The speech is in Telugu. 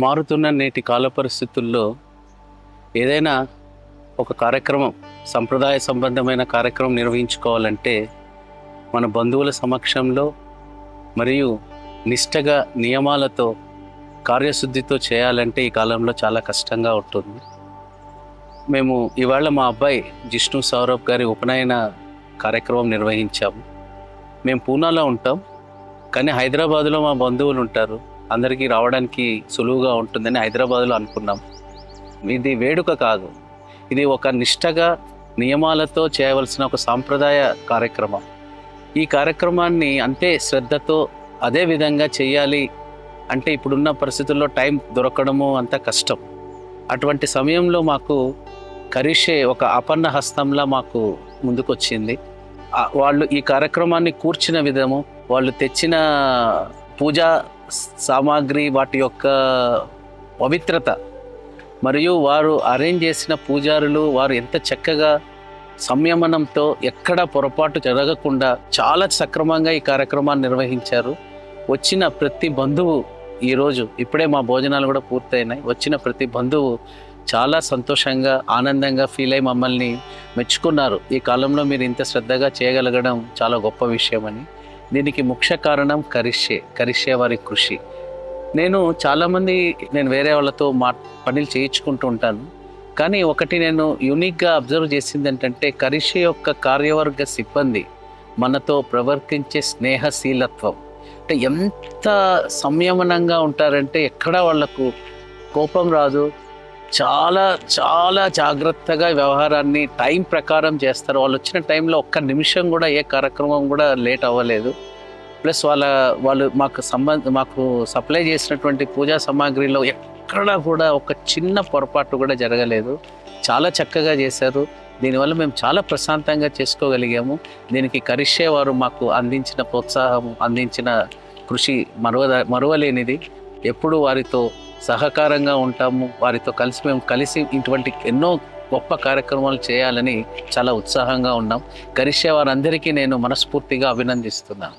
మారుతున్న నేటి కాల పరిస్థితుల్లో ఏదైనా ఒక కార్యక్రమం, సంప్రదాయ సంబంధమైన కార్యక్రమం నిర్వహించుకోవాలంటే మన బంధువుల సమక్షంలో మరియు నిష్టగా నియమాలతో కార్యశుద్ధితో చేయాలంటే ఈ కాలంలో చాలా కష్టంగా ఉంటుంది. మేము ఇవాళ మా అబ్బాయి జిష్ణు సౌరభ్ గారి ఉపనయన కార్యక్రమం నిర్వహించాము. మేము పూనాలో ఉంటాం, కానీ హైదరాబాదులో మా బంధువులు ఉంటారు. అందరికీ రావడానికి సులువుగా ఉంటుందని హైదరాబాద్లో అనుకున్నాం. ఇది వేడుక కాదు, ఇది ఒక నిష్టగా నియమాలతో చేయవలసిన ఒక సాంప్రదాయ కార్యక్రమం. ఈ కార్యక్రమాన్ని అంతే శ్రద్ధతో అదే విధంగా చేయాలి అంటే ఇప్పుడున్న పరిస్థితుల్లో టైం దొరకడము అంత కష్టం. అటువంటి సమయంలో మాకు కరిషే ఒక అపన్న హస్తంలా మాకు ముందుకొచ్చింది. వాళ్ళు ఈ కార్యక్రమాన్ని కూర్చిన విధము, వాళ్ళు తెచ్చిన పూజా సామాగ్రి, వాటి యొక్క పవిత్రత, మరియు వారు అరేంజ్ చేసిన పూజారులు వారు ఎంత చక్కగా సంయమనంతో ఎక్కడ పొరపాటు జరగకుండా చాలా సక్రమంగా ఈ కార్యక్రమాన్ని నిర్వహించారు. వచ్చిన ప్రతి బంధువు ఈరోజు ఇప్పుడే మా భోజనాలు కూడా పూర్తయినాయి. వచ్చిన ప్రతి బంధువు చాలా సంతోషంగా ఆనందంగా ఫీల్ అయి మమ్మల్ని మెచ్చుకున్నారు. ఈ కాలంలో మీరు ఇంత శ్రద్ధగా చేయగలగడం చాలా గొప్ప విషయం అని. దీనికి ముఖ్య కారణం కరిషే వారి కృషి. నేను వేరే వాళ్ళతో పనులు చేయించుకుంటూ ఉంటాను, కానీ ఒకటి నేను యూనిక్గా అబ్జర్వ్ చేసింది ఏంటంటే కరిషే యొక్క కార్యవర్గ సిబ్బంది మనతో ప్రవర్తించే స్నేహశీలత్వం. అంటే ఎంత సంయమనంగా ఉంటారంటే ఎక్కడా వాళ్లకు కోపం రాదు. చాలా చాలా జాగ్రత్తగా వ్యవహారాన్ని టైం ప్రకారం చేస్తారు. వాళ్ళు వచ్చిన టైంలో ఒక్క నిమిషం కూడా ఏ కార్యక్రమం కూడా లేట్ అవ్వలేదు. ప్లస్ వాళ్ళు మాకు సప్లై చేసినటువంటి పూజా సామాగ్రిలో ఎక్కడా కూడా ఒక చిన్న పొరపాటు కూడా జరగలేదు. చాలా చక్కగా చేశారు. దీనివల్ల మేము చాలా ప్రశాంతంగా చేసుకోగలిగాము. దీనికి కరిషే వారు మాకు అందించిన ప్రోత్సాహం, అందించిన కృషి మరువలేనిది. ఎప్పుడు వారితో సహకారంగా ఉంటాము. వారితో కలిసి ఇటువంటి ఎన్నో గొప్ప కార్యక్రమాలు చేయాలని చాలా ఉత్సాహంగా ఉన్నాం. కరిషే వారందరికీ నేను మనస్ఫూర్తిగా అభినందిస్తున్నాను.